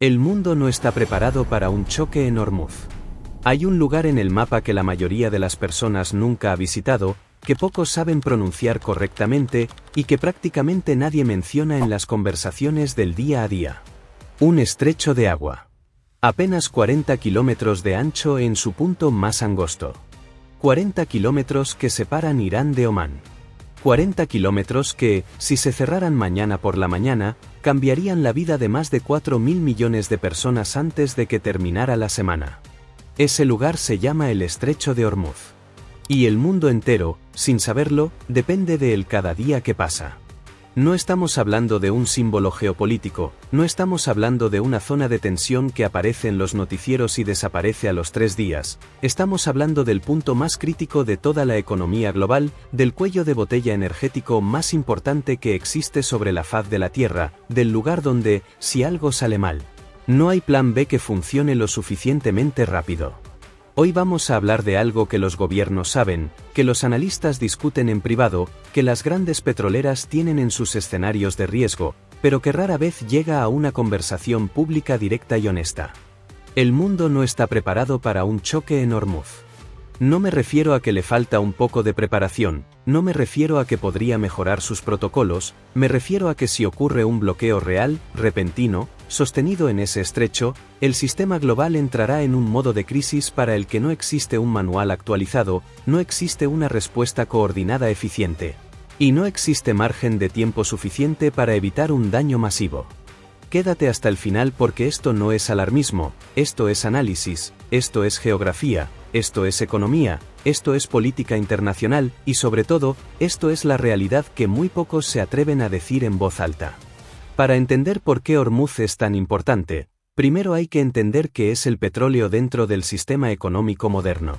El mundo no está preparado para un choque en Hormuz. Hay un lugar en el mapa que la mayoría de las personas nunca ha visitado, que pocos saben pronunciar correctamente, y que prácticamente nadie menciona en las conversaciones del día a día. Un estrecho de agua. Apenas 40 kilómetros de ancho en su punto más angosto. 40 kilómetros que separan Irán de Omán. 40 kilómetros que, si se cerraran mañana por la mañana, cambiarían la vida de más de 4.000 millones de personas antes de que terminara la semana. Ese lugar se llama el Estrecho de Hormuz. Y el mundo entero, sin saberlo, depende de él cada día que pasa. No estamos hablando de un símbolo geopolítico, no estamos hablando de una zona de tensión que aparece en los noticieros y desaparece a los 3 días, estamos hablando del punto más crítico de toda la economía global, del cuello de botella energético más importante que existe sobre la faz de la Tierra, del lugar donde, si algo sale mal, no hay plan B que funcione lo suficientemente rápido. Hoy vamos a hablar de algo que los gobiernos saben, que los analistas discuten en privado, que las grandes petroleras tienen en sus escenarios de riesgo, pero que rara vez llega a una conversación pública directa y honesta. El mundo no está preparado para un choque en Hormuz. No me refiero a que le falta un poco de preparación, no me refiero a que podría mejorar sus protocolos, me refiero a que si ocurre un bloqueo real, repentino, sostenido en ese estrecho, el sistema global entrará en un modo de crisis para el que no existe un manual actualizado, no existe una respuesta coordinada eficiente. Y no existe margen de tiempo suficiente para evitar un daño masivo. Quédate hasta el final porque esto no es alarmismo, esto es análisis, esto es geografía, esto es economía, esto es política internacional y sobre todo, esto es la realidad que muy pocos se atreven a decir en voz alta. Para entender por qué Hormuz es tan importante, primero hay que entender qué es el petróleo dentro del sistema económico moderno.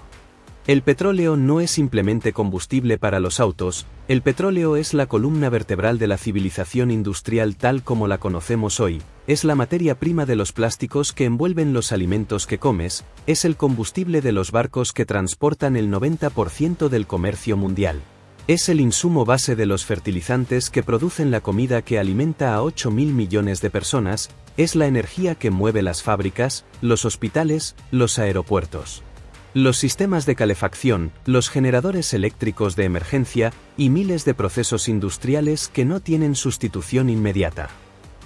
El petróleo no es simplemente combustible para los autos, el petróleo es la columna vertebral de la civilización industrial tal como la conocemos hoy, es la materia prima de los plásticos que envuelven los alimentos que comes, es el combustible de los barcos que transportan el 90% del comercio mundial. Es el insumo base de los fertilizantes que producen la comida que alimenta a 8.000 millones de personas, es la energía que mueve las fábricas, los hospitales, los aeropuertos. Los sistemas de calefacción, los generadores eléctricos de emergencia y miles de procesos industriales que no tienen sustitución inmediata.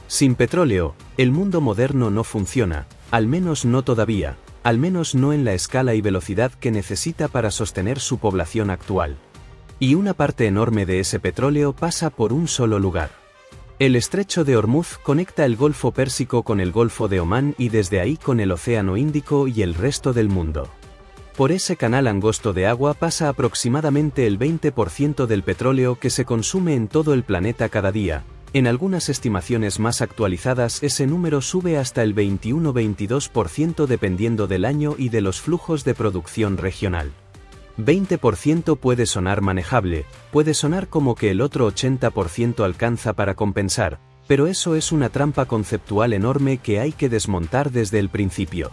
Sin petróleo, el mundo moderno no funciona, al menos no todavía, al menos no en la escala y velocidad que necesita para sostener su población actual. Y una parte enorme de ese petróleo pasa por un solo lugar. El Estrecho de Hormuz conecta el Golfo Pérsico con el Golfo de Omán y desde ahí con el Océano Índico y el resto del mundo. Por ese canal angosto de agua pasa aproximadamente el 20% del petróleo que se consume en todo el planeta cada día. En algunas estimaciones más actualizadas ese número sube hasta el 21-22% dependiendo del año y de los flujos de producción regional. 20% puede sonar manejable, puede sonar como que el otro 80% alcanza para compensar, pero eso es una trampa conceptual enorme que hay que desmontar desde el principio.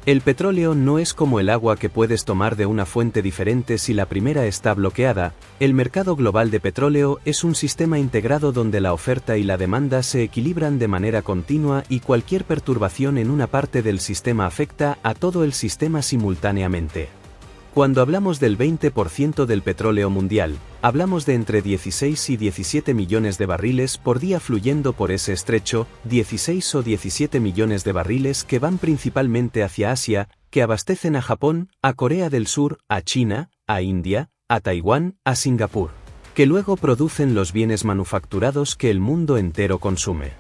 El petróleo no es como el agua que puedes tomar de una fuente diferente si la primera está bloqueada, el mercado global de petróleo es un sistema integrado donde la oferta y la demanda se equilibran de manera continua y cualquier perturbación en una parte del sistema afecta a todo el sistema simultáneamente. Cuando hablamos del 20% del petróleo mundial, hablamos de entre 16 y 17 millones de barriles por día fluyendo por ese estrecho, 16 o 17 millones de barriles que van principalmente hacia Asia, que abastecen a Japón, a Corea del Sur, a China, a India, a Taiwán, a Singapur, que luego producen los bienes manufacturados que el mundo entero consume.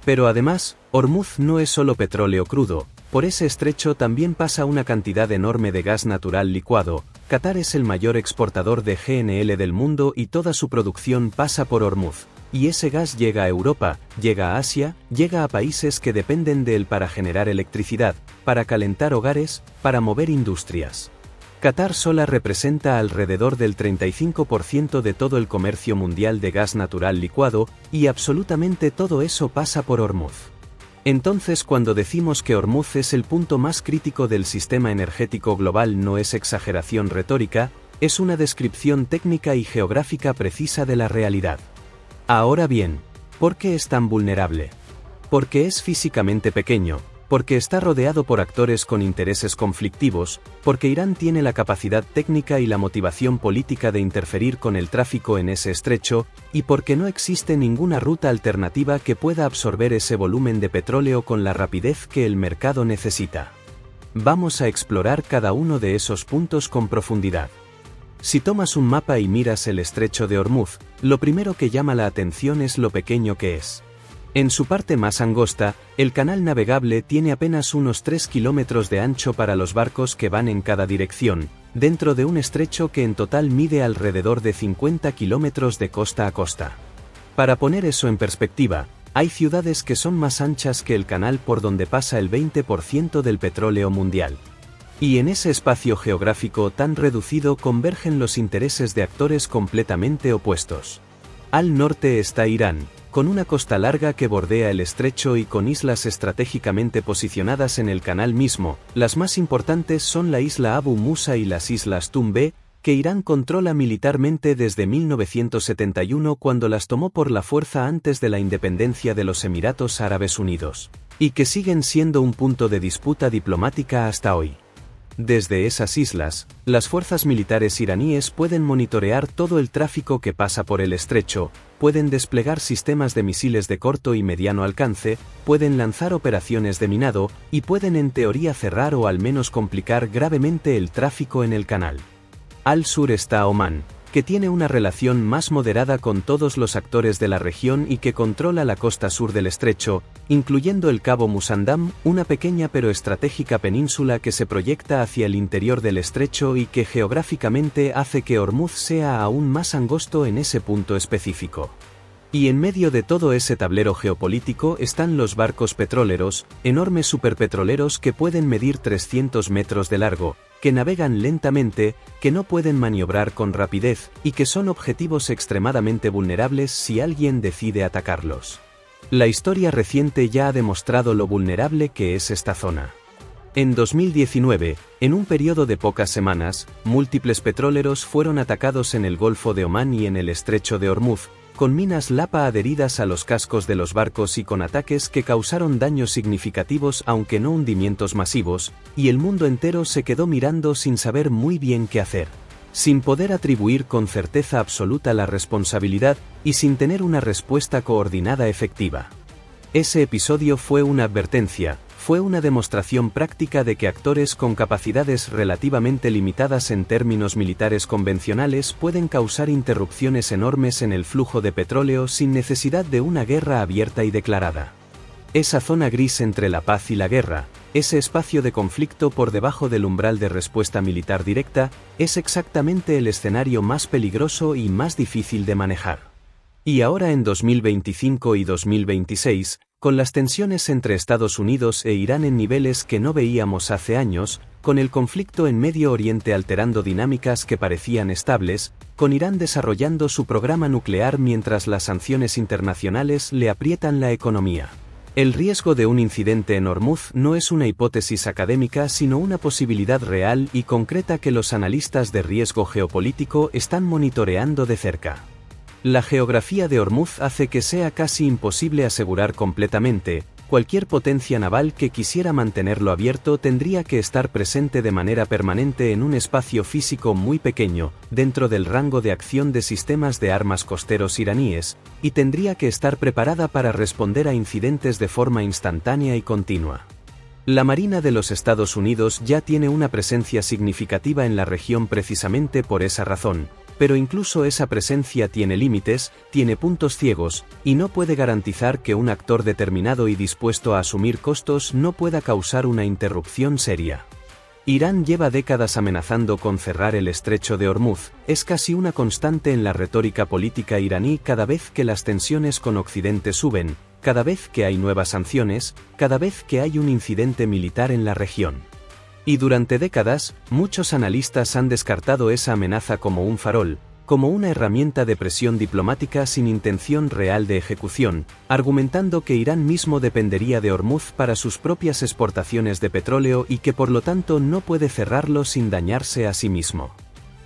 Pero además, Hormuz no es solo petróleo crudo. Por ese estrecho también pasa una cantidad enorme de gas natural licuado. Qatar es el mayor exportador de GNL del mundo y toda su producción pasa por Hormuz. Y ese gas llega a Europa, llega a Asia, llega a países que dependen de él para generar electricidad, para calentar hogares, para mover industrias. Qatar sola representa alrededor del 35% de todo el comercio mundial de gas natural licuado, y absolutamente todo eso pasa por Hormuz. Entonces cuando decimos que Hormuz es el punto más crítico del sistema energético global no es exageración retórica, es una descripción técnica y geográfica precisa de la realidad. Ahora bien, ¿por qué es tan vulnerable? Porque es físicamente pequeño, porque está rodeado por actores con intereses conflictivos, porque Irán tiene la capacidad técnica y la motivación política de interferir con el tráfico en ese estrecho, y porque no existe ninguna ruta alternativa que pueda absorber ese volumen de petróleo con la rapidez que el mercado necesita. Vamos a explorar cada uno de esos puntos con profundidad. Si tomas un mapa y miras el estrecho de Hormuz, lo primero que llama la atención es lo pequeño que es. En su parte más angosta, el canal navegable tiene apenas unos 3 kilómetros de ancho para los barcos que van en cada dirección, dentro de un estrecho que en total mide alrededor de 50 kilómetros de costa a costa. Para poner eso en perspectiva, hay ciudades que son más anchas que el canal por donde pasa el 20% del petróleo mundial. Y en ese espacio geográfico tan reducido convergen los intereses de actores completamente opuestos. Al norte está Irán, con una costa larga que bordea el estrecho y con islas estratégicamente posicionadas en el canal mismo. Las más importantes son la isla Abu Musa y las islas Tumbé, que Irán controla militarmente desde 1971 cuando las tomó por la fuerza antes de la independencia de los Emiratos Árabes Unidos, y que siguen siendo un punto de disputa diplomática hasta hoy. Desde esas islas, las fuerzas militares iraníes pueden monitorear todo el tráfico que pasa por el estrecho, pueden desplegar sistemas de misiles de corto y mediano alcance, pueden lanzar operaciones de minado, y pueden en teoría cerrar o al menos complicar gravemente el tráfico en el canal. Al sur está Omán, que tiene una relación más moderada con todos los actores de la región y que controla la costa sur del estrecho, incluyendo el cabo Musandam, una pequeña pero estratégica península que se proyecta hacia el interior del estrecho y que geográficamente hace que Hormuz sea aún más angosto en ese punto específico. Y en medio de todo ese tablero geopolítico están los barcos petroleros, enormes superpetroleros que pueden medir 300 metros de largo, que navegan lentamente, que no pueden maniobrar con rapidez, y que son objetivos extremadamente vulnerables si alguien decide atacarlos. La historia reciente ya ha demostrado lo vulnerable que es esta zona. En 2019, en un periodo de pocas semanas, múltiples petroleros fueron atacados en el Golfo de Omán y en el Estrecho de Hormuz, con minas Lapa adheridas a los cascos de los barcos y con ataques que causaron daños significativos aunque no hundimientos masivos, y el mundo entero se quedó mirando sin saber muy bien qué hacer, sin poder atribuir con certeza absoluta la responsabilidad y sin tener una respuesta coordinada efectiva. Ese episodio fue una advertencia, fue una demostración práctica de que actores con capacidades relativamente limitadas en términos militares convencionales pueden causar interrupciones enormes en el flujo de petróleo sin necesidad de una guerra abierta y declarada. Esa zona gris entre la paz y la guerra, ese espacio de conflicto por debajo del umbral de respuesta militar directa, es exactamente el escenario más peligroso y más difícil de manejar. Y ahora en 2025 y 2026, con las tensiones entre Estados Unidos e Irán en niveles que no veíamos hace años, con el conflicto en Medio Oriente alterando dinámicas que parecían estables, con Irán desarrollando su programa nuclear mientras las sanciones internacionales le aprietan la economía. El riesgo de un incidente en Hormuz no es una hipótesis académica sino una posibilidad real y concreta que los analistas de riesgo geopolítico están monitoreando de cerca. La geografía de Hormuz hace que sea casi imposible asegurar completamente. Cualquier potencia naval que quisiera mantenerlo abierto tendría que estar presente de manera permanente en un espacio físico muy pequeño, dentro del rango de acción de sistemas de armas costeros iraníes, y tendría que estar preparada para responder a incidentes de forma instantánea y continua. La Marina de los Estados Unidos ya tiene una presencia significativa en la región precisamente por esa razón, pero incluso esa presencia tiene límites, tiene puntos ciegos, y no puede garantizar que un actor determinado y dispuesto a asumir costos no pueda causar una interrupción seria. Irán lleva décadas amenazando con cerrar el estrecho de Hormuz, es casi una constante en la retórica política iraní cada vez que las tensiones con Occidente suben, cada vez que hay nuevas sanciones, cada vez que hay un incidente militar en la región. Y durante décadas, muchos analistas han descartado esa amenaza como un farol, como una herramienta de presión diplomática sin intención real de ejecución, argumentando que Irán mismo dependería de Hormuz para sus propias exportaciones de petróleo y que por lo tanto no puede cerrarlo sin dañarse a sí mismo.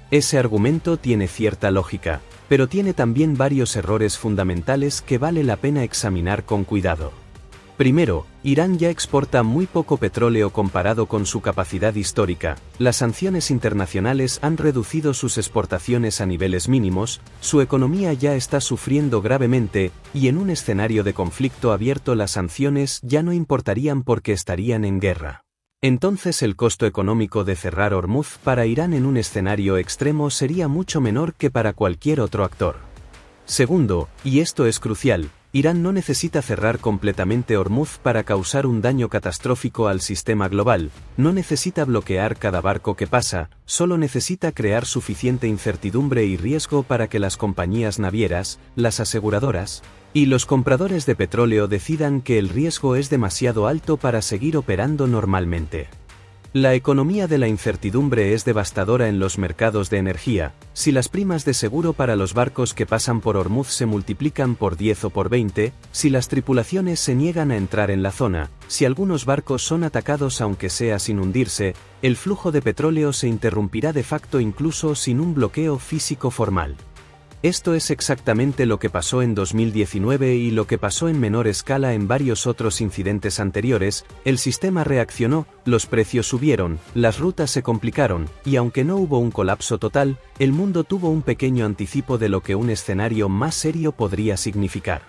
Ese argumento tiene cierta lógica, pero tiene también varios errores fundamentales que vale la pena examinar con cuidado. Primero, Irán ya exporta muy poco petróleo comparado con su capacidad histórica, las sanciones internacionales han reducido sus exportaciones a niveles mínimos, su economía ya está sufriendo gravemente, y en un escenario de conflicto abierto las sanciones ya no importarían porque estarían en guerra. Entonces el costo económico de cerrar Hormuz para Irán en un escenario extremo sería mucho menor que para cualquier otro actor. Segundo, y esto es crucial, Irán no necesita cerrar completamente Hormuz para causar un daño catastrófico al sistema global, no necesita bloquear cada barco que pasa, solo necesita crear suficiente incertidumbre y riesgo para que las compañías navieras, las aseguradoras y los compradores de petróleo decidan que el riesgo es demasiado alto para seguir operando normalmente. La economía de la incertidumbre es devastadora en los mercados de energía. Si las primas de seguro para los barcos que pasan por Hormuz se multiplican por 10 o por 20, si las tripulaciones se niegan a entrar en la zona, si algunos barcos son atacados aunque sea sin hundirse, el flujo de petróleo se interrumpirá de facto incluso sin un bloqueo físico formal. Esto es exactamente lo que pasó en 2019 y lo que pasó en menor escala en varios otros incidentes anteriores, el sistema reaccionó, los precios subieron, las rutas se complicaron, y aunque no hubo un colapso total, el mundo tuvo un pequeño anticipo de lo que un escenario más serio podría significar.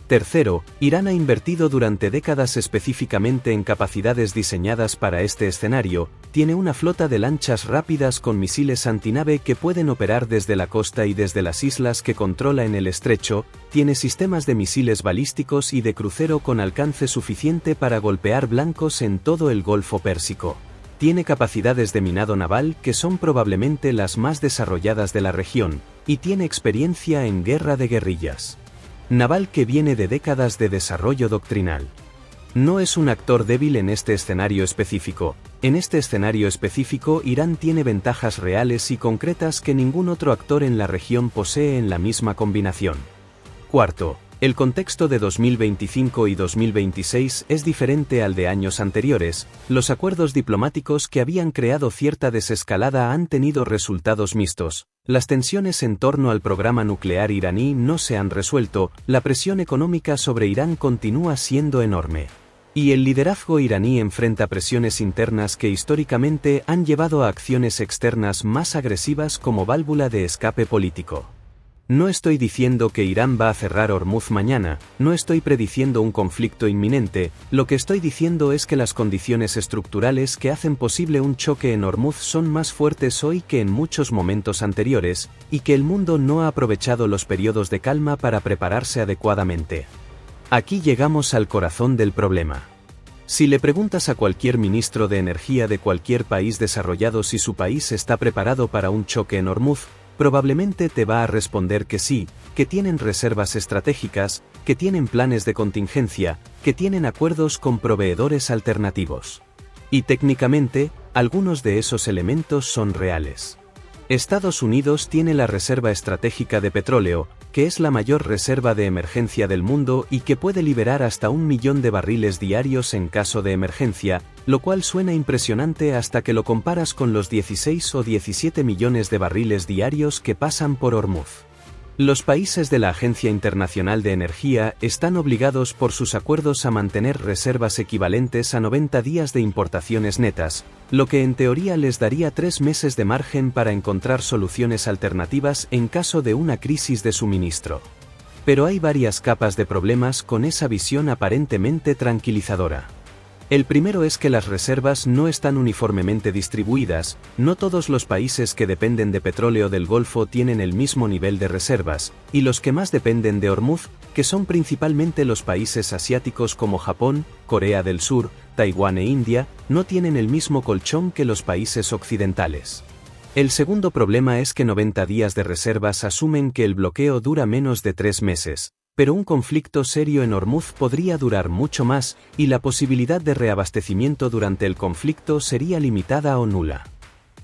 Tercero, Irán ha invertido durante décadas específicamente en capacidades diseñadas para este escenario, tiene una flota de lanchas rápidas con misiles antinave que pueden operar desde la costa y desde las islas que controla en el estrecho, tiene sistemas de misiles balísticos y de crucero con alcance suficiente para golpear blancos en todo el Golfo Pérsico. Tiene capacidades de minado naval que son probablemente las más desarrolladas de la región, y tiene experiencia en guerra de guerrillas naval que viene de décadas de desarrollo doctrinal. No es un actor débil en este escenario específico. En este escenario específico Irán tiene ventajas reales y concretas que ningún otro actor en la región posee en la misma combinación. Cuarto, el contexto de 2025 y 2026 es diferente al de años anteriores, los acuerdos diplomáticos que habían creado cierta desescalada han tenido resultados mixtos, las tensiones en torno al programa nuclear iraní no se han resuelto, la presión económica sobre Irán continúa siendo enorme. Y el liderazgo iraní enfrenta presiones internas que históricamente han llevado a acciones externas más agresivas como válvula de escape político. No estoy diciendo que Irán va a cerrar Hormuz mañana, no estoy prediciendo un conflicto inminente, lo que estoy diciendo es que las condiciones estructurales que hacen posible un choque en Hormuz son más fuertes hoy que en muchos momentos anteriores, y que el mundo no ha aprovechado los periodos de calma para prepararse adecuadamente. Aquí llegamos al corazón del problema. Si le preguntas a cualquier ministro de energía de cualquier país desarrollado si su país está preparado para un choque en Hormuz, probablemente te va a responder que sí, que tienen reservas estratégicas, que tienen planes de contingencia, que tienen acuerdos con proveedores alternativos. Y técnicamente, algunos de esos elementos son reales. Estados Unidos tiene la reserva estratégica de petróleo, que es la mayor reserva de emergencia del mundo y que puede liberar hasta 1 millón de barriles diarios en caso de emergencia, lo cual suena impresionante hasta que lo comparas con los 16 o 17 millones de barriles diarios que pasan por Hormuz. Los países de la Agencia Internacional de Energía están obligados por sus acuerdos a mantener reservas equivalentes a 90 días de importaciones netas, lo que en teoría les daría 3 meses de margen para encontrar soluciones alternativas en caso de una crisis de suministro. Pero hay varias capas de problemas con esa visión aparentemente tranquilizadora. El primero es que las reservas no están uniformemente distribuidas, no todos los países que dependen de petróleo del Golfo tienen el mismo nivel de reservas, y los que más dependen de Hormuz, que son principalmente los países asiáticos como Japón, Corea del Sur, Taiwán e India, no tienen el mismo colchón que los países occidentales. El segundo problema es que 90 días de reservas asumen que el bloqueo dura menos de 3 meses. Pero un conflicto serio en Hormuz podría durar mucho más, y la posibilidad de reabastecimiento durante el conflicto sería limitada o nula.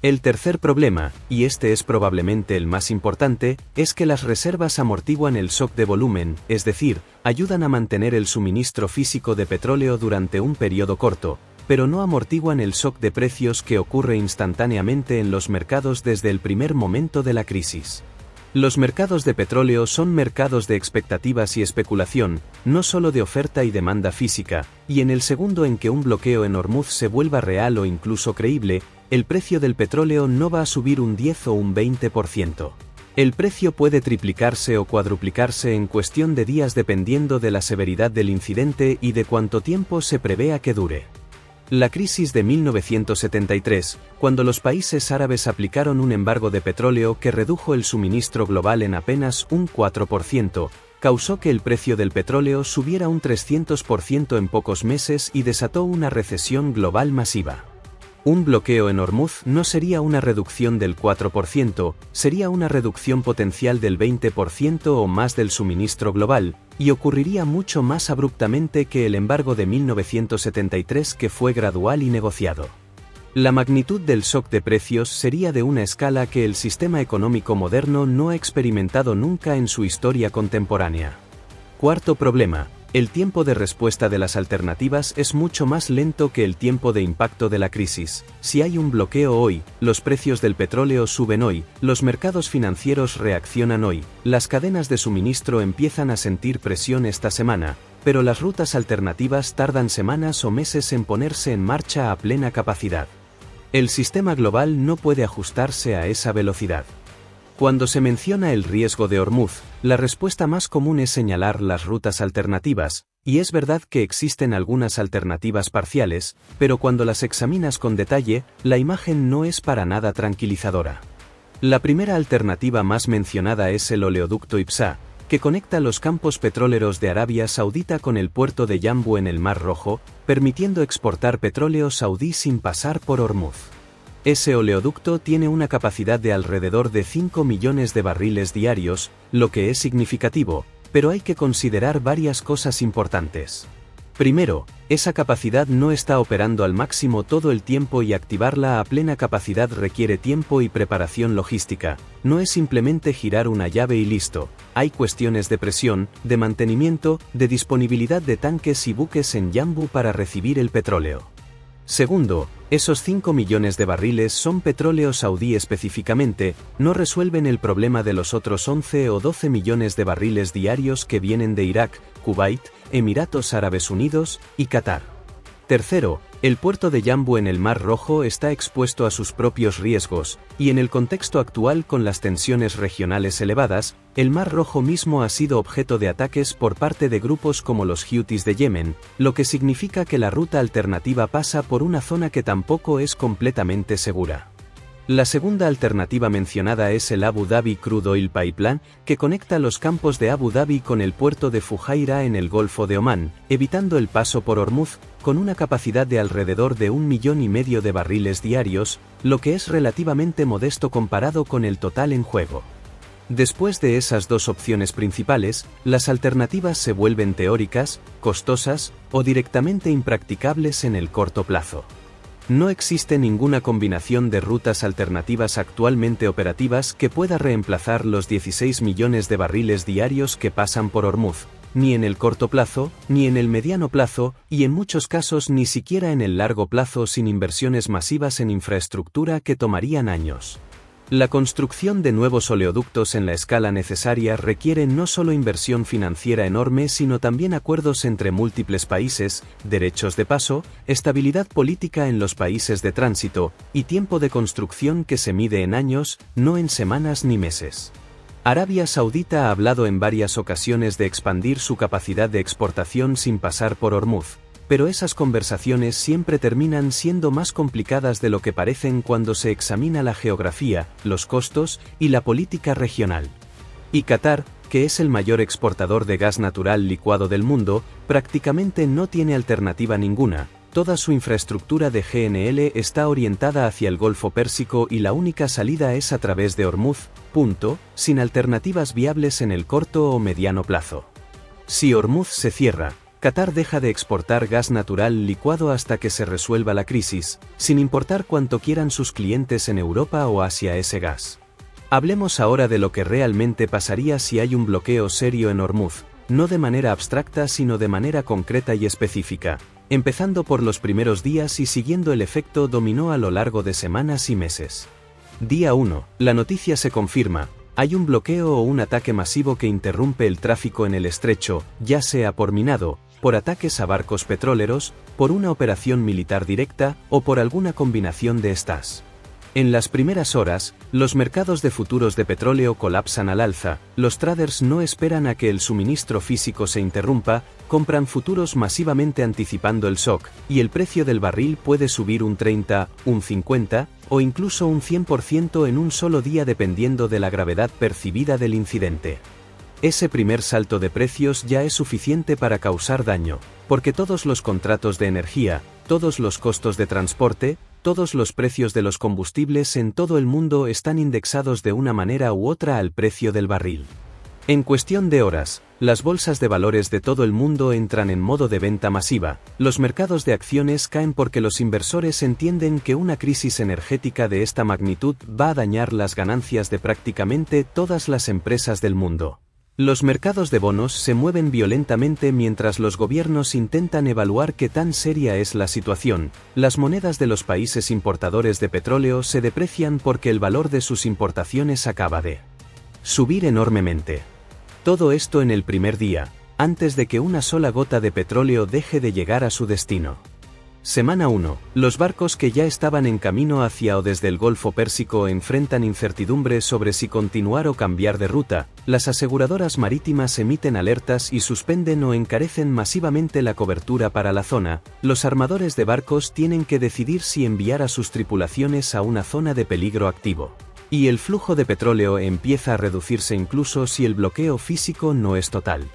El tercer problema, y este es probablemente el más importante, es que las reservas amortiguan el shock de volumen, es decir, ayudan a mantener el suministro físico de petróleo durante un periodo corto, pero no amortiguan el shock de precios que ocurre instantáneamente en los mercados desde el primer momento de la crisis. Los mercados de petróleo son mercados de expectativas y especulación, no solo de oferta y demanda física, y en el segundo en que un bloqueo en Hormuz se vuelva real o incluso creíble, el precio del petróleo no va a subir un 10 o un 20%. El precio puede triplicarse o cuadruplicarse en cuestión de días dependiendo de la severidad del incidente y de cuánto tiempo se prevea que dure. La crisis de 1973, cuando los países árabes aplicaron un embargo de petróleo que redujo el suministro global en apenas un 4%, causó que el precio del petróleo subiera un 300% en pocos meses y desató una recesión global masiva. Un bloqueo en Hormuz no sería una reducción del 4%, sería una reducción potencial del 20% o más del suministro global, y ocurriría mucho más abruptamente que el embargo de 1973 que fue gradual y negociado. La magnitud del shock de precios sería de una escala que el sistema económico moderno no ha experimentado nunca en su historia contemporánea. Cuarto problema. El tiempo de respuesta de las alternativas es mucho más lento que el tiempo de impacto de la crisis. Si hay un bloqueo hoy, los precios del petróleo suben hoy, los mercados financieros reaccionan hoy, las cadenas de suministro empiezan a sentir presión esta semana, pero las rutas alternativas tardan semanas o meses en ponerse en marcha a plena capacidad. El sistema global no puede ajustarse a esa velocidad. Cuando se menciona el riesgo de Hormuz, la respuesta más común es señalar las rutas alternativas, y es verdad que existen algunas alternativas parciales, pero cuando las examinas con detalle, la imagen no es para nada tranquilizadora. La primera alternativa más mencionada es el oleoducto IPSA, que conecta los campos petroleros de Arabia Saudita con el puerto de Yanbu en el Mar Rojo, permitiendo exportar petróleo saudí sin pasar por Hormuz. Ese oleoducto tiene una capacidad de alrededor de 5 millones de barriles diarios, lo que es significativo, pero hay que considerar varias cosas importantes. Primero, esa capacidad no está operando al máximo todo el tiempo y activarla a plena capacidad requiere tiempo y preparación logística, no es simplemente girar una llave y listo, hay cuestiones de presión, de mantenimiento, de disponibilidad de tanques y buques en Yanbu para recibir el petróleo. Segundo, esos 5 millones de barriles son petróleo saudí específicamente, no resuelven el problema de los otros 11 o 12 millones de barriles diarios que vienen de Irak, Kuwait, Emiratos Árabes Unidos y Qatar. Tercero, el puerto de Yanbu en el Mar Rojo está expuesto a sus propios riesgos, y en el contexto actual con las tensiones regionales elevadas, el Mar Rojo mismo ha sido objeto de ataques por parte de grupos como los Houthis de Yemen, lo que significa que la ruta alternativa pasa por una zona que tampoco es completamente segura. La segunda alternativa mencionada es el Abu Dhabi Crude Oil Pipeline, que conecta los campos de Abu Dhabi con el puerto de Fujairah en el Golfo de Omán, evitando el paso por Hormuz, con una capacidad de alrededor de 1,5 millones de barriles diarios, lo que es relativamente modesto comparado con el total en juego. Después de esas dos opciones principales, las alternativas se vuelven teóricas, costosas, o directamente impracticables en el corto plazo. No existe ninguna combinación de rutas alternativas actualmente operativas que pueda reemplazar los 16 millones de barriles diarios que pasan por Hormuz, ni en el corto plazo, ni en el mediano plazo, y en muchos casos ni siquiera en el largo plazo sin inversiones masivas en infraestructura que tomarían años. La construcción de nuevos oleoductos en la escala necesaria requiere no solo inversión financiera enorme sino también acuerdos entre múltiples países, derechos de paso, estabilidad política en los países de tránsito, y tiempo de construcción que se mide en años, no en semanas ni meses. Arabia Saudita ha hablado en varias ocasiones de expandir su capacidad de exportación sin pasar por Hormuz, pero esas conversaciones siempre terminan siendo más complicadas de lo que parecen cuando se examina la geografía, los costos y la política regional. Y Qatar, que es el mayor exportador de gas natural licuado del mundo, prácticamente no tiene alternativa ninguna. Toda su infraestructura de GNL está orientada hacia el Golfo Pérsico y la única salida es a través de Hormuz, sin alternativas viables en el corto o mediano plazo. Si Hormuz se cierra, Qatar deja de exportar gas natural licuado hasta que se resuelva la crisis, sin importar cuánto quieran sus clientes en Europa o Asia ese gas. Hablemos ahora de lo que realmente pasaría si hay un bloqueo serio en Hormuz, no de manera abstracta sino de manera concreta y específica, empezando por los primeros días y siguiendo el efecto dominó a lo largo de semanas y meses. Día 1. La noticia se confirma. Hay un bloqueo o un ataque masivo que interrumpe el tráfico en el estrecho, ya sea por minado, por ataques a barcos petroleros, por una operación militar directa o por alguna combinación de estas. En las primeras horas, los mercados de futuros de petróleo colapsan al alza, los traders no esperan a que el suministro físico se interrumpa, compran futuros masivamente anticipando el shock, y el precio del barril puede subir un 30, un 50, o incluso un 100% en un solo día dependiendo de la gravedad percibida del incidente. Ese primer salto de precios ya es suficiente para causar daño, porque todos los contratos de energía, todos los costos de transporte, todos los precios de los combustibles en todo el mundo están indexados de una manera u otra al precio del barril. En cuestión de horas, las bolsas de valores de todo el mundo entran en modo de venta masiva, los mercados de acciones caen porque los inversores entienden que una crisis energética de esta magnitud va a dañar las ganancias de prácticamente todas las empresas del mundo. Los mercados de bonos se mueven violentamente mientras los gobiernos intentan evaluar qué tan seria es la situación. Las monedas de los países importadores de petróleo se deprecian porque el valor de sus importaciones acaba de subir enormemente. Todo esto en el primer día, antes de que una sola gota de petróleo deje de llegar a su destino. Semana 1. Los barcos que ya estaban en camino hacia o desde el Golfo Pérsico enfrentan incertidumbre sobre si continuar o cambiar de ruta. Las aseguradoras marítimas emiten alertas y suspenden o encarecen masivamente la cobertura para la zona. Los armadores de barcos tienen que decidir si enviar a sus tripulaciones a una zona de peligro activo. Y el flujo de petróleo empieza a reducirse incluso si el bloqueo físico no es total.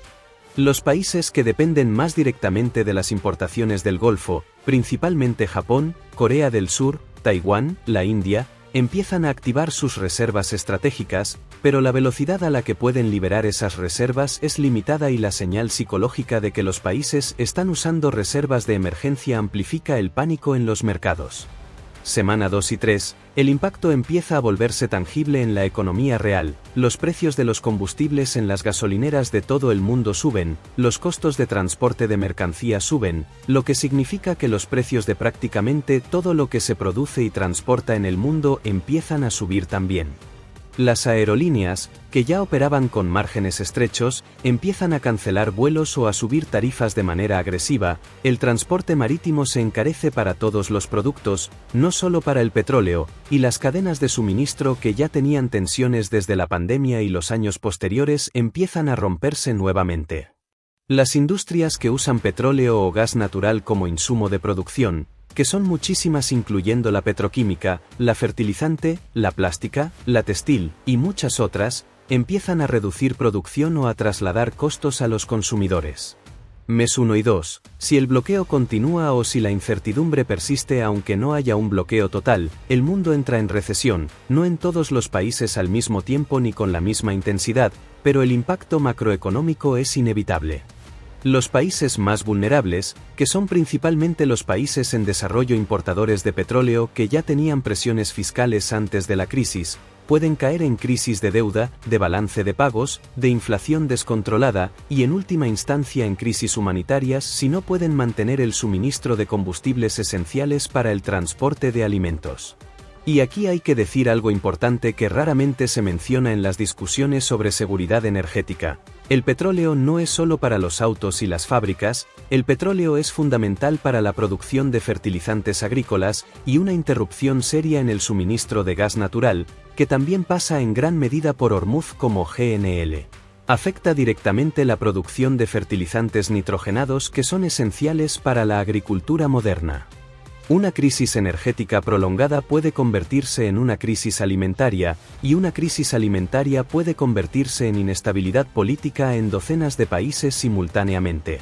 Los países que dependen más directamente de las importaciones del Golfo, principalmente Japón, Corea del Sur, Taiwán, la India, empiezan a activar sus reservas estratégicas, pero la velocidad a la que pueden liberar esas reservas es limitada y la señal psicológica de que los países están usando reservas de emergencia amplifica el pánico en los mercados. Semana 2 y 3, el impacto empieza a volverse tangible en la economía real, los precios de los combustibles en las gasolineras de todo el mundo suben, los costos de transporte de mercancía suben, lo que significa que los precios de prácticamente todo lo que se produce y transporta en el mundo empiezan a subir también. Las aerolíneas, que ya operaban con márgenes estrechos, empiezan a cancelar vuelos o a subir tarifas de manera agresiva, el transporte marítimo se encarece para todos los productos, no solo para el petróleo, y las cadenas de suministro que ya tenían tensiones desde la pandemia y los años posteriores empiezan a romperse nuevamente. Las industrias que usan petróleo o gas natural como insumo de producción, que son muchísimas incluyendo la petroquímica, la fertilizante, la plástica, la textil, y muchas otras, empiezan a reducir producción o a trasladar costos a los consumidores. Mes 1 y 2, si el bloqueo continúa o si la incertidumbre persiste aunque no haya un bloqueo total, el mundo entra en recesión, no en todos los países al mismo tiempo ni con la misma intensidad, pero el impacto macroeconómico es inevitable. Los países más vulnerables, que son principalmente los países en desarrollo importadores de petróleo que ya tenían presiones fiscales antes de la crisis, pueden caer en crisis de deuda, de balance de pagos, de inflación descontrolada y en última instancia en crisis humanitarias si no pueden mantener el suministro de combustibles esenciales para el transporte de alimentos. Y aquí hay que decir algo importante que raramente se menciona en las discusiones sobre seguridad energética. El petróleo no es solo para los autos y las fábricas, el petróleo es fundamental para la producción de fertilizantes agrícolas y una interrupción seria en el suministro de gas natural, que también pasa en gran medida por Hormuz como GNL. Afecta directamente la producción de fertilizantes nitrogenados que son esenciales para la agricultura moderna. Una crisis energética prolongada puede convertirse en una crisis alimentaria, y una crisis alimentaria puede convertirse en inestabilidad política en docenas de países simultáneamente.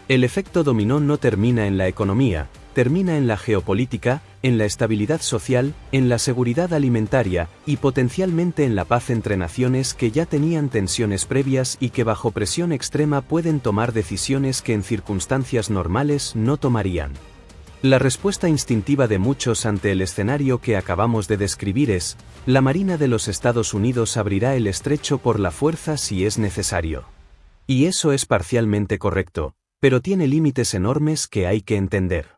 El efecto dominó no termina en la economía, termina en la geopolítica, en la estabilidad social, en la seguridad alimentaria, y potencialmente en la paz entre naciones que ya tenían tensiones previas y que bajo presión extrema pueden tomar decisiones que en circunstancias normales no tomarían. La respuesta instintiva de muchos ante el escenario que acabamos de describir es, la Marina de los Estados Unidos abrirá el estrecho por la fuerza si es necesario. Y eso es parcialmente correcto, pero tiene límites enormes que hay que entender.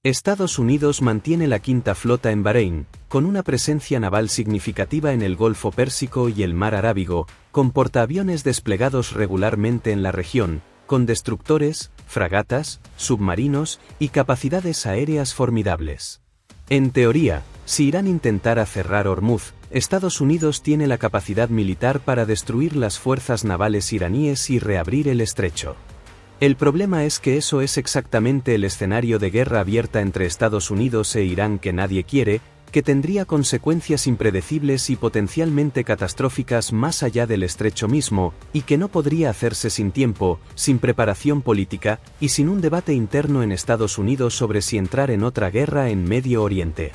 Estados Unidos mantiene la quinta flota en Bahrein, con una presencia naval significativa en el Golfo Pérsico y el Mar Arábigo, con portaaviones desplegados regularmente en la región, con destructores, fragatas, submarinos y capacidades aéreas formidables. En teoría, si Irán intentara cerrar Hormuz, Estados Unidos tiene la capacidad militar para destruir las fuerzas navales iraníes y reabrir el estrecho. El problema es que eso es exactamente el escenario de guerra abierta entre Estados Unidos e Irán que nadie quiere, que tendría consecuencias impredecibles y potencialmente catastróficas más allá del estrecho mismo, y que no podría hacerse sin tiempo, sin preparación política, y sin un debate interno en Estados Unidos sobre si entrar en otra guerra en Medio Oriente.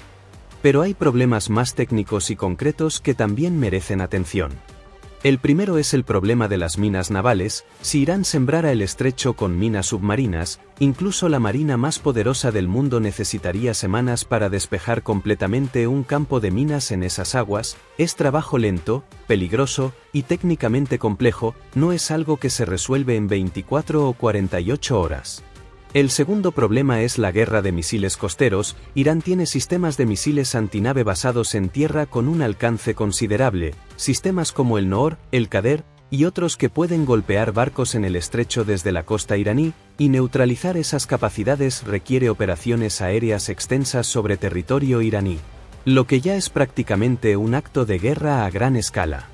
Pero hay problemas más técnicos y concretos que también merecen atención. El primero es el problema de las minas navales. Si Irán sembrara el estrecho con minas submarinas, incluso la marina más poderosa del mundo necesitaría semanas para despejar completamente un campo de minas en esas aguas. Es trabajo lento, peligroso y técnicamente complejo, no es algo que se resuelve en 24 o 48 horas. El segundo problema es la guerra de misiles costeros. Irán tiene sistemas de misiles antinave basados en tierra con un alcance considerable, sistemas como el Noor, el Qader, y otros que pueden golpear barcos en el estrecho desde la costa iraní, y neutralizar esas capacidades requiere operaciones aéreas extensas sobre territorio iraní, lo que ya es prácticamente un acto de guerra a gran escala.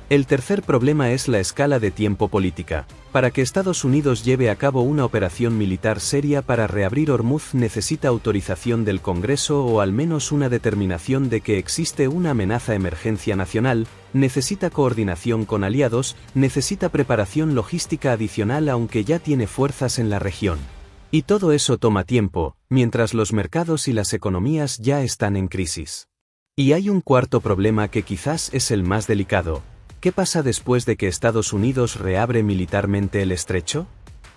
El tercer problema es la escala de tiempo política. Para que Estados Unidos lleve a cabo una operación militar seria para reabrir Hormuz necesita autorización del Congreso o al menos una determinación de que existe una amenaza de emergencia nacional, necesita coordinación con aliados, necesita preparación logística adicional aunque ya tiene fuerzas en la región. Y todo eso toma tiempo, mientras los mercados y las economías ya están en crisis. Y hay un cuarto problema que quizás es el más delicado. ¿Qué pasa después de que Estados Unidos reabre militarmente el estrecho?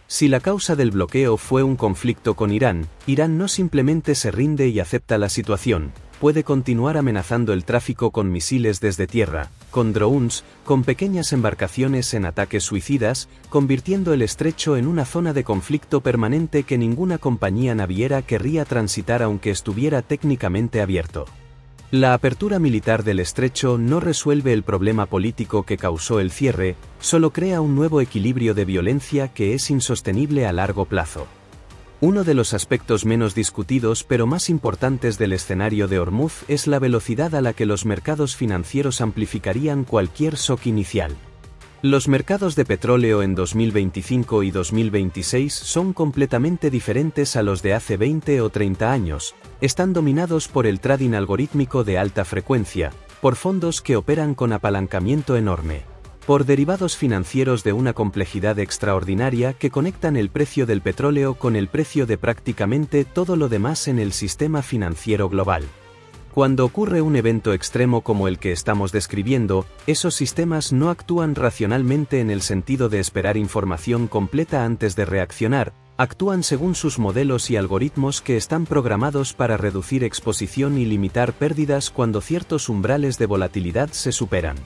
Si la causa del bloqueo fue un conflicto con Irán, Irán no simplemente se rinde y acepta la situación, puede continuar amenazando el tráfico con misiles desde tierra, con drones, con pequeñas embarcaciones en ataques suicidas, convirtiendo el estrecho en una zona de conflicto permanente que ninguna compañía naviera querría transitar aunque estuviera técnicamente abierto. La apertura militar del estrecho no resuelve el problema político que causó el cierre, solo crea un nuevo equilibrio de violencia que es insostenible a largo plazo. Uno de los aspectos menos discutidos pero más importantes del escenario de Hormuz es la velocidad a la que los mercados financieros amplificarían cualquier shock inicial. Los mercados de petróleo en 2025 y 2026 son completamente diferentes a los de hace 20 o 30 años, están dominados por el trading algorítmico de alta frecuencia, por fondos que operan con apalancamiento enorme, por derivados financieros de una complejidad extraordinaria que conectan el precio del petróleo con el precio de prácticamente todo lo demás en el sistema financiero global. Cuando ocurre un evento extremo como el que estamos describiendo, esos sistemas no actúan racionalmente en el sentido de esperar información completa antes de reaccionar, actúan según sus modelos y algoritmos que están programados para reducir exposición y limitar pérdidas cuando ciertos umbrales de volatilidad se superan.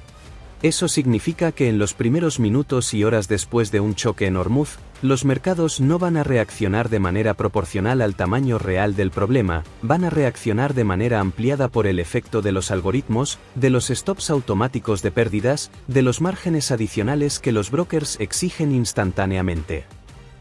Eso significa que en los primeros minutos y horas después de un choque en Hormuz, los mercados no van a reaccionar de manera proporcional al tamaño real del problema, van a reaccionar de manera ampliada por el efecto de los algoritmos, de los stops automáticos de pérdidas, de los márgenes adicionales que los brokers exigen instantáneamente.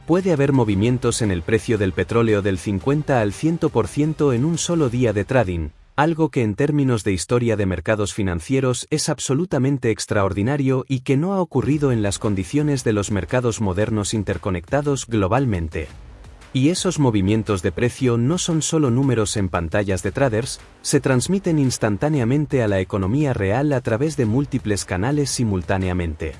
Puede haber movimientos en el precio del petróleo del 50 al 100% en un solo día de trading, algo que en términos de historia de mercados financieros es absolutamente extraordinario y que no ha ocurrido en las condiciones de los mercados modernos interconectados globalmente. Y esos movimientos de precio no son solo números en pantallas de traders, se transmiten instantáneamente a la economía real a través de múltiples canales simultáneamente.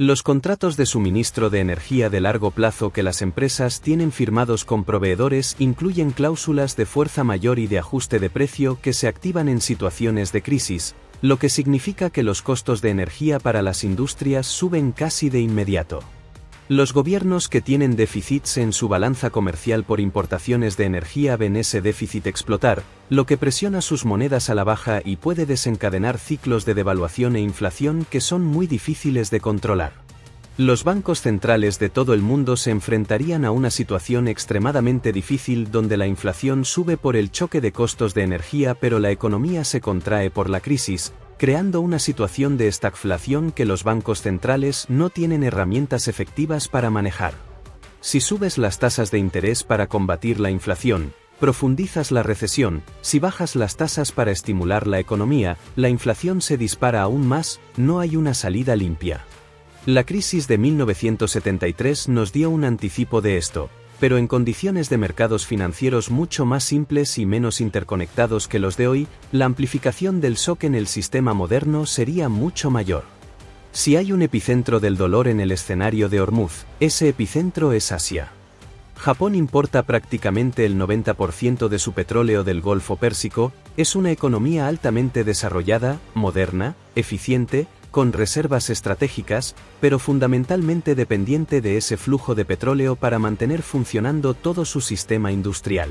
Los contratos de suministro de energía de largo plazo que las empresas tienen firmados con proveedores incluyen cláusulas de fuerza mayor y de ajuste de precio que se activan en situaciones de crisis, lo que significa que los costos de energía para las industrias suben casi de inmediato. Los gobiernos que tienen déficits en su balanza comercial por importaciones de energía ven ese déficit explotar, lo que presiona sus monedas a la baja y puede desencadenar ciclos de devaluación e inflación que son muy difíciles de controlar. Los bancos centrales de todo el mundo se enfrentarían a una situación extremadamente difícil donde la inflación sube por el choque de costos de energía pero la economía se contrae por la crisis, creando una situación de estagflación que los bancos centrales no tienen herramientas efectivas para manejar. Si subes las tasas de interés para combatir la inflación, profundizas la recesión, si bajas las tasas para estimular la economía, la inflación se dispara aún más, no hay una salida limpia. La crisis de 1973 nos dio un anticipo de esto, pero en condiciones de mercados financieros mucho más simples y menos interconectados que los de hoy, la amplificación del shock en el sistema moderno sería mucho mayor. Si hay un epicentro del dolor en el escenario de Hormuz, ese epicentro es Asia. Japón importa prácticamente el 90% de su petróleo del Golfo Pérsico, es una economía altamente desarrollada, moderna, eficiente, con reservas estratégicas, pero fundamentalmente dependiente de ese flujo de petróleo para mantener funcionando todo su sistema industrial.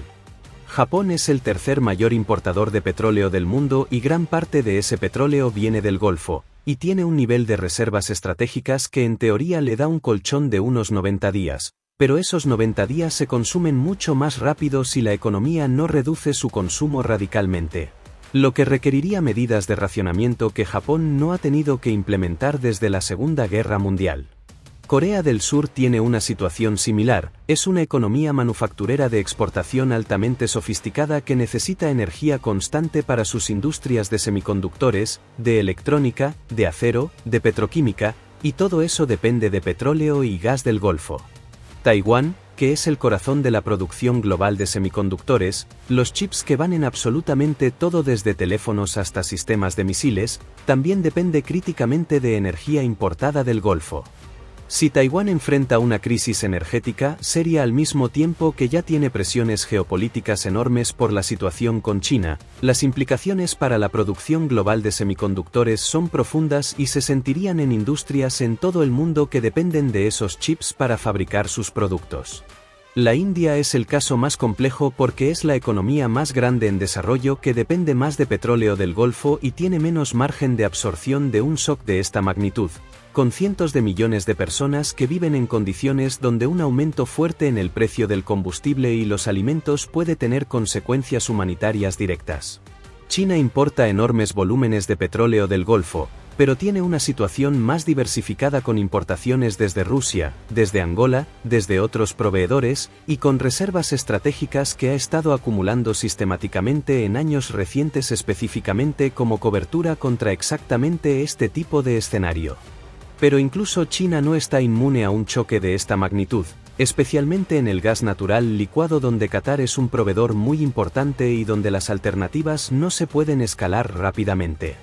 Japón es el tercer mayor importador de petróleo del mundo y gran parte de ese petróleo viene del Golfo, y tiene un nivel de reservas estratégicas que en teoría le da un colchón de unos 90 días, pero esos 90 días se consumen mucho más rápido si la economía no reduce su consumo radicalmente. Lo que requeriría medidas de racionamiento que Japón no ha tenido que implementar desde la Segunda Guerra Mundial. Corea del Sur tiene una situación similar, es una economía manufacturera de exportación altamente sofisticada que necesita energía constante para sus industrias de semiconductores, de electrónica, de acero, de petroquímica, y todo eso depende de petróleo y gas del Golfo. Taiwán, que es el corazón de la producción global de semiconductores, los chips que van en absolutamente todo desde teléfonos hasta sistemas de misiles, también depende críticamente de energía importada del Golfo. Si Taiwán enfrenta una crisis energética, seria al mismo tiempo que ya tiene presiones geopolíticas enormes por la situación con China, las implicaciones para la producción global de semiconductores son profundas y se sentirían en industrias en todo el mundo que dependen de esos chips para fabricar sus productos. La India es el caso más complejo porque es la economía más grande en desarrollo que depende más de petróleo del Golfo y tiene menos margen de absorción de un shock de esta magnitud, con cientos de millones de personas que viven en condiciones donde un aumento fuerte en el precio del combustible y los alimentos puede tener consecuencias humanitarias directas. China importa enormes volúmenes de petróleo del Golfo, pero tiene una situación más diversificada con importaciones desde Rusia, desde Angola, desde otros proveedores, y con reservas estratégicas que ha estado acumulando sistemáticamente en años recientes específicamente como cobertura contra exactamente este tipo de escenario. Pero incluso China no está inmune a un choque de esta magnitud, especialmente en el gas natural licuado donde Qatar es un proveedor muy importante y donde las alternativas no se pueden escalar rápidamente.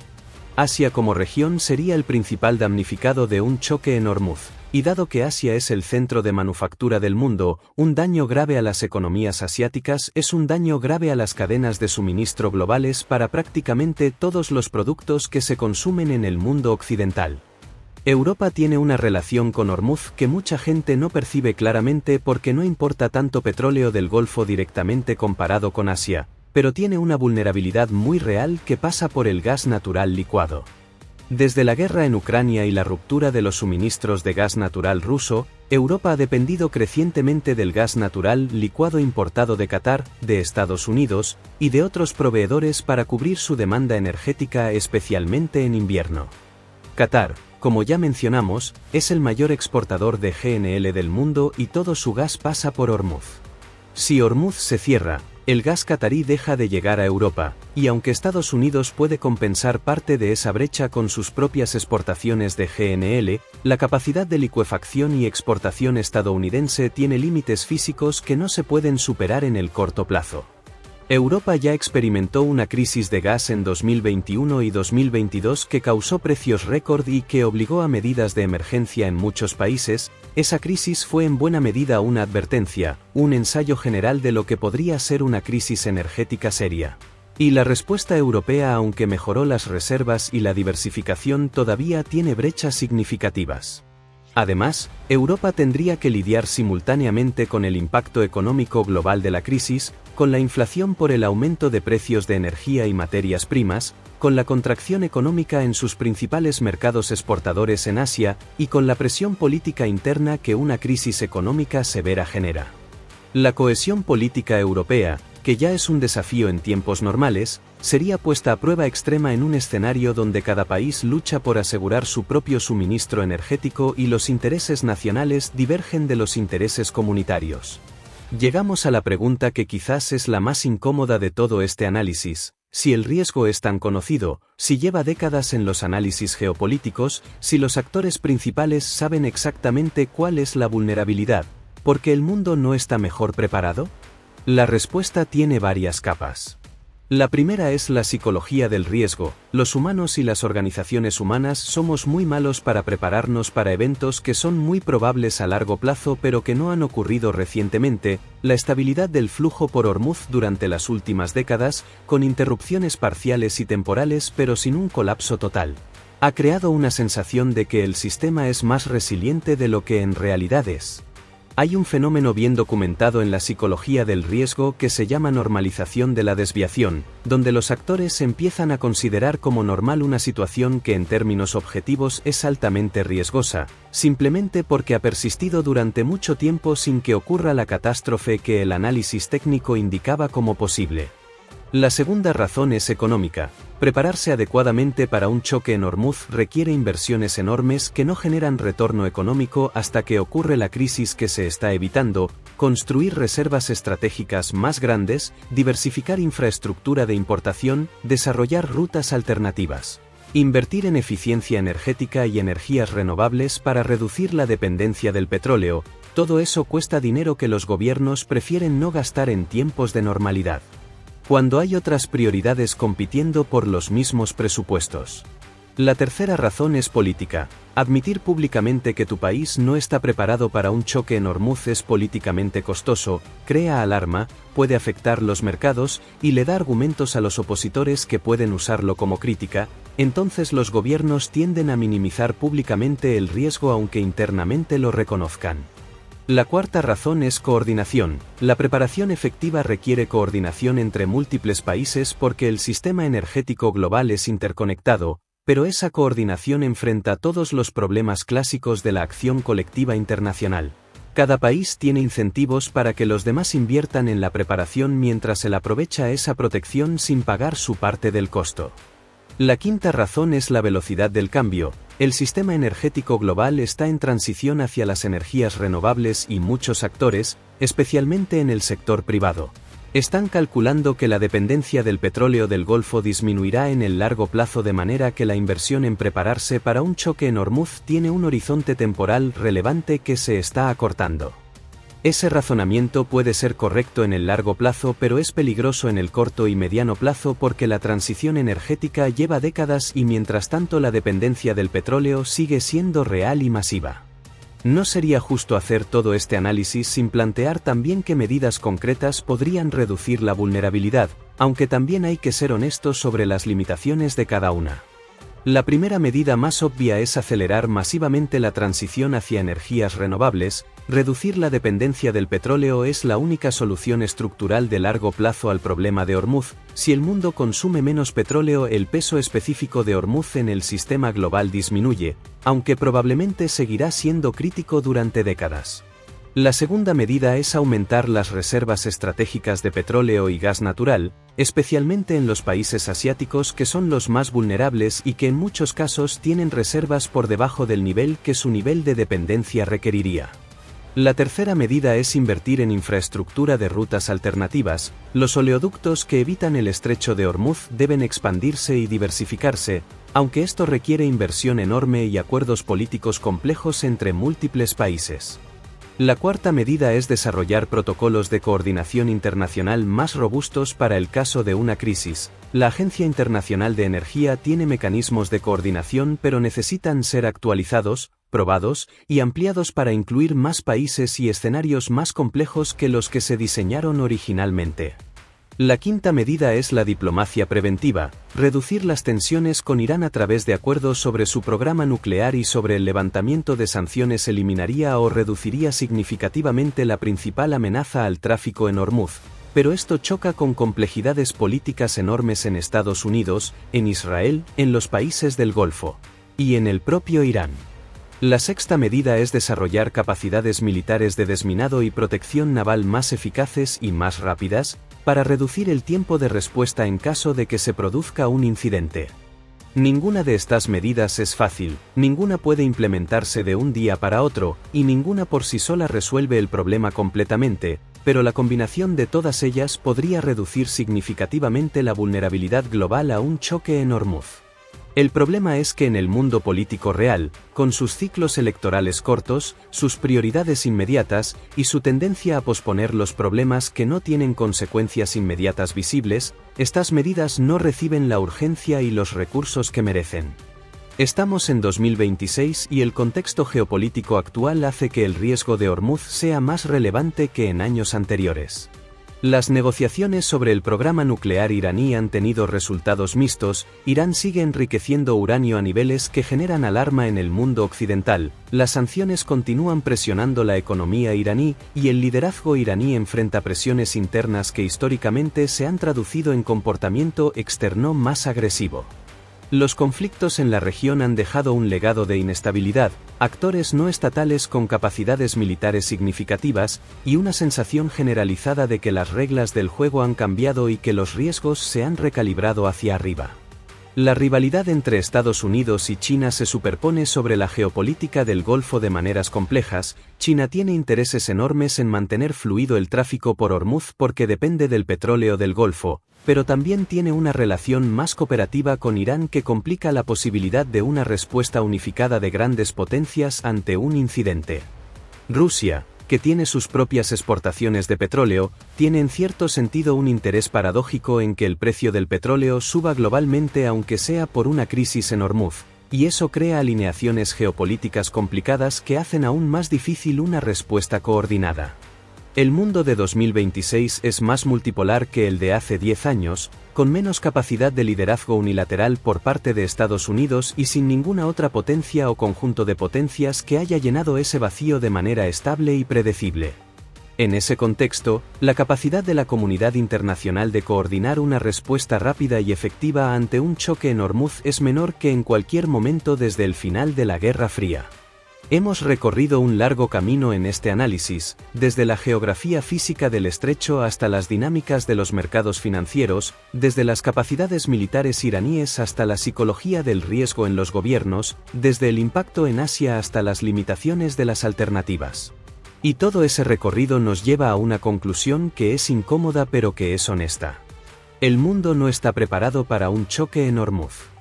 Asia como región sería el principal damnificado de un choque en Hormuz, y dado que Asia es el centro de manufactura del mundo, un daño grave a las economías asiáticas es un daño grave a las cadenas de suministro globales para prácticamente todos los productos que se consumen en el mundo occidental. Europa tiene una relación con Hormuz que mucha gente no percibe claramente porque no importa tanto petróleo del Golfo directamente comparado con Asia, pero tiene una vulnerabilidad muy real que pasa por el gas natural licuado. Desde la guerra en Ucrania y la ruptura de los suministros de gas natural ruso, Europa ha dependido crecientemente del gas natural licuado importado de Qatar, de Estados Unidos, y de otros proveedores para cubrir su demanda energética especialmente en invierno. Qatar, como ya mencionamos, es el mayor exportador de GNL del mundo y todo su gas pasa por Hormuz. Si Hormuz se cierra, el gas catarí deja de llegar a Europa, y aunque Estados Unidos puede compensar parte de esa brecha con sus propias exportaciones de GNL, la capacidad de licuefacción y exportación estadounidense tiene límites físicos que no se pueden superar en el corto plazo. Europa ya experimentó una crisis de gas en 2021 y 2022 que causó precios récord y que obligó a medidas de emergencia en muchos países. Esa crisis fue en buena medida una advertencia, un ensayo general de lo que podría ser una crisis energética seria. Y la respuesta europea, aunque mejoró las reservas y la diversificación, todavía tiene brechas significativas. Además, Europa tendría que lidiar simultáneamente con el impacto económico global de la crisis, con la inflación por el aumento de precios de energía y materias primas, con la contracción económica en sus principales mercados exportadores en Asia y con la presión política interna que una crisis económica severa genera. La cohesión política europea, que ya es un desafío en tiempos normales, sería puesta a prueba extrema en un escenario donde cada país lucha por asegurar su propio suministro energético y los intereses nacionales divergen de los intereses comunitarios. Llegamos a la pregunta que quizás es la más incómoda de todo este análisis: si el riesgo es tan conocido, si lleva décadas en los análisis geopolíticos, si los actores principales saben exactamente cuál es la vulnerabilidad, ¿por qué el mundo no está mejor preparado? La respuesta tiene varias capas. La primera es la psicología del riesgo. Los humanos y las organizaciones humanas somos muy malos para prepararnos para eventos que son muy probables a largo plazo pero que no han ocurrido recientemente. La estabilidad del flujo por Hormuz durante las últimas décadas, con interrupciones parciales y temporales pero sin un colapso total, ha creado una sensación de que el sistema es más resiliente de lo que en realidad es. Hay un fenómeno bien documentado en la psicología del riesgo que se llama normalización de la desviación, donde los actores empiezan a considerar como normal una situación que en términos objetivos es altamente riesgosa, simplemente porque ha persistido durante mucho tiempo sin que ocurra la catástrofe que el análisis técnico indicaba como posible. La segunda razón es económica. Prepararse adecuadamente para un choque en Hormuz requiere inversiones enormes que no generan retorno económico hasta que ocurre la crisis que se está evitando, construir reservas estratégicas más grandes, diversificar infraestructura de importación, desarrollar rutas alternativas. Invertir en eficiencia energética y energías renovables para reducir la dependencia del petróleo, todo eso cuesta dinero que los gobiernos prefieren no gastar en tiempos de normalidad, cuando hay otras prioridades compitiendo por los mismos presupuestos. La tercera razón es política. Admitir públicamente que tu país no está preparado para un choque en Hormuz es políticamente costoso, crea alarma, puede afectar los mercados y le da argumentos a los opositores que pueden usarlo como crítica. Entonces los gobiernos tienden a minimizar públicamente el riesgo aunque internamente lo reconozcan. La cuarta razón es coordinación. La preparación efectiva requiere coordinación entre múltiples países porque el sistema energético global es interconectado, pero esa coordinación enfrenta todos los problemas clásicos de la acción colectiva internacional. Cada país tiene incentivos para que los demás inviertan en la preparación mientras él aprovecha esa protección sin pagar su parte del costo. La quinta razón es la velocidad del cambio. El sistema energético global está en transición hacia las energías renovables y muchos actores, especialmente en el sector privado, están calculando que la dependencia del petróleo del Golfo disminuirá en el largo plazo de manera que la inversión en prepararse para un choque en Hormuz tiene un horizonte temporal relevante que se está acortando. Ese razonamiento puede ser correcto en el largo plazo pero es peligroso en el corto y mediano plazo porque la transición energética lleva décadas y mientras tanto la dependencia del petróleo sigue siendo real y masiva. ¿No sería justo hacer todo este análisis sin plantear también qué medidas concretas podrían reducir la vulnerabilidad, aunque también hay que ser honestos sobre las limitaciones de cada una? La primera medida más obvia es acelerar masivamente la transición hacia energías renovables. Reducir la dependencia del petróleo es la única solución estructural de largo plazo al problema de Hormuz. Si el mundo consume menos petróleo, el peso específico de Hormuz en el sistema global disminuye, aunque probablemente seguirá siendo crítico durante décadas. La segunda medida es aumentar las reservas estratégicas de petróleo y gas natural, especialmente en los países asiáticos que son los más vulnerables y que en muchos casos tienen reservas por debajo del nivel que su nivel de dependencia requeriría. La tercera medida es invertir en infraestructura de rutas alternativas. Los oleoductos que evitan el estrecho de Hormuz deben expandirse y diversificarse, aunque esto requiere inversión enorme y acuerdos políticos complejos entre múltiples países. La cuarta medida es desarrollar protocolos de coordinación internacional más robustos para el caso de una crisis. La Agencia Internacional de Energía tiene mecanismos de coordinación pero necesitan ser actualizados, probados y ampliados para incluir más países y escenarios más complejos que los que se diseñaron originalmente. La quinta medida es la diplomacia preventiva. reducir las tensiones con Irán a través de acuerdos sobre su programa nuclear y sobre el levantamiento de sanciones eliminaría o reduciría significativamente la principal amenaza al tráfico en Hormuz, pero esto choca con complejidades políticas enormes en Estados Unidos, en Israel, en los países del Golfo y en el propio Irán. La sexta medida es desarrollar capacidades militares de desminado y protección naval más eficaces y más rápidas, para reducir el tiempo de respuesta en caso de que se produzca un incidente. Ninguna de estas medidas es fácil, ninguna puede implementarse de un día para otro, y ninguna por sí sola resuelve el problema completamente, pero la combinación de todas ellas podría reducir significativamente la vulnerabilidad global a un choque en Hormuz. El problema es que en el mundo político real, con sus ciclos electorales cortos, sus prioridades inmediatas, y su tendencia a posponer los problemas que no tienen consecuencias inmediatas visibles, estas medidas no reciben la urgencia y los recursos que merecen. Estamos en 2026 y el contexto geopolítico actual hace que el riesgo de Hormuz sea más relevante que en años anteriores. Las negociaciones sobre el programa nuclear iraní han tenido resultados mixtos. Irán sigue enriqueciendo uranio a niveles que generan alarma en el mundo occidental, las sanciones continúan presionando la economía iraní, y el liderazgo iraní enfrenta presiones internas que históricamente se han traducido en comportamiento externo más agresivo. Los conflictos en la región han dejado un legado de inestabilidad, actores no estatales con capacidades militares significativas, y una sensación generalizada de que las reglas del juego han cambiado y que los riesgos se han recalibrado hacia arriba. La rivalidad entre Estados Unidos y China se superpone sobre la geopolítica del Golfo de maneras complejas. China tiene intereses enormes en mantener fluido el tráfico por Hormuz porque depende del petróleo del Golfo, pero también tiene una relación más cooperativa con Irán que complica la posibilidad de una respuesta unificada de grandes potencias ante un incidente. Rusia, que tiene sus propias exportaciones de petróleo, tiene en cierto sentido un interés paradójico en que el precio del petróleo suba globalmente aunque sea por una crisis en Hormuz, y eso crea alineaciones geopolíticas complicadas que hacen aún más difícil una respuesta coordinada. El mundo de 2026 es más multipolar que el de hace 10 años, con menos capacidad de liderazgo unilateral por parte de Estados Unidos y sin ninguna otra potencia o conjunto de potencias que haya llenado ese vacío de manera estable y predecible. En ese contexto, la capacidad de la comunidad internacional de coordinar una respuesta rápida y efectiva ante un choque en Hormuz es menor que en cualquier momento desde el final de la Guerra Fría. Hemos recorrido un largo camino en este análisis, desde la geografía física del estrecho hasta las dinámicas de los mercados financieros, desde las capacidades militares iraníes hasta la psicología del riesgo en los gobiernos, desde el impacto en Asia hasta las limitaciones de las alternativas. Y todo ese recorrido nos lleva a una conclusión que es incómoda pero que es honesta. El mundo no está preparado para un choque en Hormuz.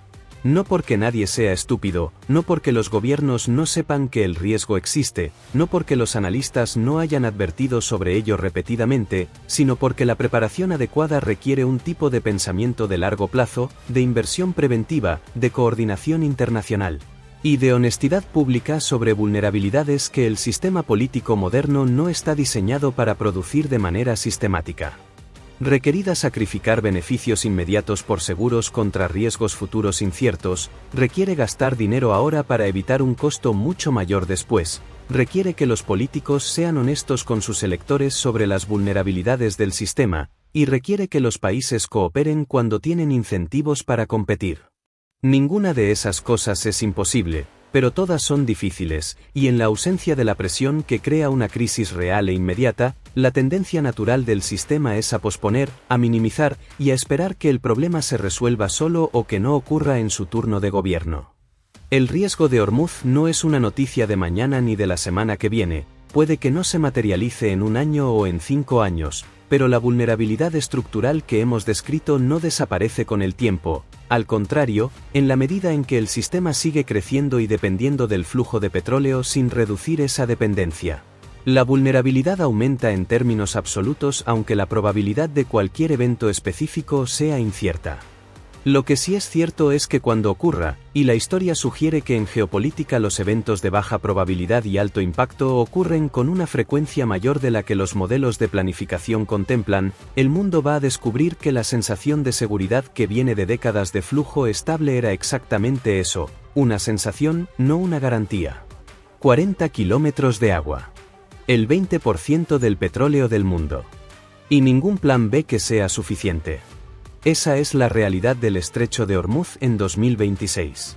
No porque nadie sea estúpido, no porque los gobiernos no sepan que el riesgo existe, no porque los analistas no hayan advertido sobre ello repetidamente, sino porque la preparación adecuada requiere un tipo de pensamiento de largo plazo, de inversión preventiva, de coordinación internacional y de honestidad pública sobre vulnerabilidades que el sistema político moderno no está diseñado para producir de manera sistemática. Requerida sacrificar beneficios inmediatos por seguros contra riesgos futuros inciertos, requiere gastar dinero ahora para evitar un costo mucho mayor después, requiere que los políticos sean honestos con sus electores sobre las vulnerabilidades del sistema, y requiere que los países cooperen cuando tienen incentivos para competir. Ninguna de esas cosas es imposible, pero todas son difíciles, y en la ausencia de la presión que crea una crisis real e inmediata, la tendencia natural del sistema es a posponer, a minimizar, y a esperar que el problema se resuelva solo o que no ocurra en su turno de gobierno. El riesgo de Hormuz no es una noticia de mañana ni de la semana que viene, puede que no se materialice en un año o en 5 años, pero la vulnerabilidad estructural que hemos descrito no desaparece con el tiempo. Al contrario, en la medida en que el sistema sigue creciendo y dependiendo del flujo de petróleo sin reducir esa dependencia. La vulnerabilidad aumenta en términos absolutos aunque la probabilidad de cualquier evento específico sea incierta. Lo que sí es cierto es que cuando ocurra, y la historia sugiere que en geopolítica los eventos de baja probabilidad y alto impacto ocurren con una frecuencia mayor de la que los modelos de planificación contemplan, el mundo va a descubrir que la sensación de seguridad que viene de décadas de flujo estable era exactamente eso, una sensación, no una garantía. 40 kilómetros de agua. El 20% del petróleo del mundo. Y ningún plan B que sea suficiente. Esa es la realidad del Estrecho de Hormuz en 2026.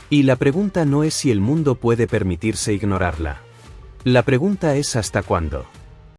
Y la pregunta no es si el mundo puede permitirse ignorarla. La pregunta es ¿hasta cuándo?